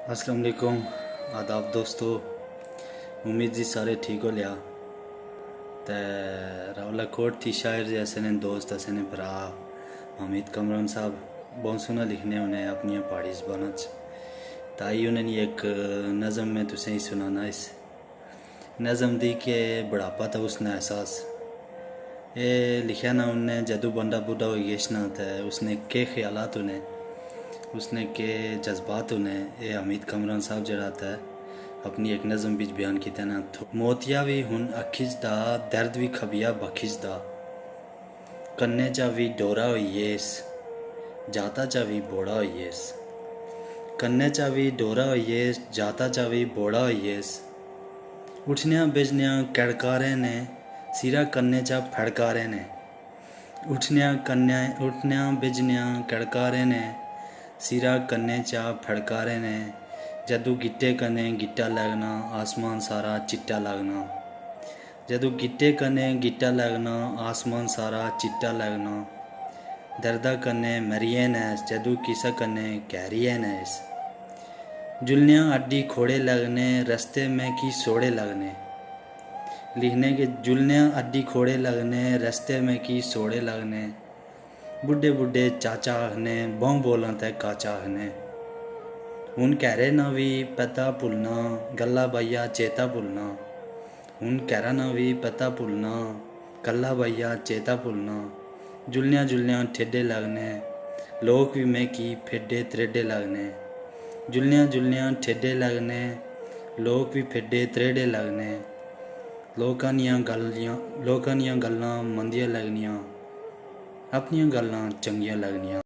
अस्सलाम वालेकुम, आदाब दोस्तों। उम्मीद जी सारे ठीक हो लिया। ते रावलाकोट थी शायर जैसे ने दोस्त ऐसे ने भरा हामिद कमरान साहब बहुत सोहना लिखने उन्हें अपनी पहाड़ी ज़बान च। ताई उन्हें एक नज़म में तुसें ही सुनाना। इस नज़म दी के बुढ़ापा था उसने एहसास ये लिखा ना उन्हें जदू बंदा बुढ़ा हो गेश ना था उसने के ख्यालात उन्हें उसने के जज्बात उन्हें ये हामिद कमरान साहब जड़ा था अपनी एक नज़म बिच बयान किया ना। मोतिया भी हुन अखिज दा दर्द भी खबिया बखिज दा कन्ने चा भी डोरा होइएस जाता चा भी बोड़ा होइएस कन्ने चा भी डोरा होइएस जाता चा भी बोड़ा होइएस उठनिया बेजनिया कड़कारे ने सिरा कन्ने चा फड़कारे ने उठनिया बेजनिया कड़कारे ने सिरा कन्ने चा फड़कारे ने जदू गिट्टे कने गिट्टा लगना आसमान सारा चिट्टा लगना जदू गिट्टे कने गिट्टा लगना आसमान सारा चिट्टा लगना दर्दा कने मरिए नैस जदू किसा कने कहरिए नैस जुलनिया अड्डी खोड़े लगने रस्ते में की सोड़े लगने लिखने के जुलनिया अड्डी खोड़े लगने रस्ते में की सोड़े लगने बुढ़े बुढ़े चाचा आखने बहु बोला तै काचा आखने हुन कहरे ना भी पता भुलना गल्ला बाइया चेता भुलना हुन कहरा ना भी पता भुलना गल्ला बाइया चेता भुलना जुलनिया जुलनिया ठेडे लगने लोग भी में की फेडे त्रेडे लगने जुलनिया जुलनिया ठेडे लगने लोग भी फेडे त्रेडे लगने लोकां दियां गल्लां मंदियां लगनियां अपनियां गल्लां चंगियां लगनियां।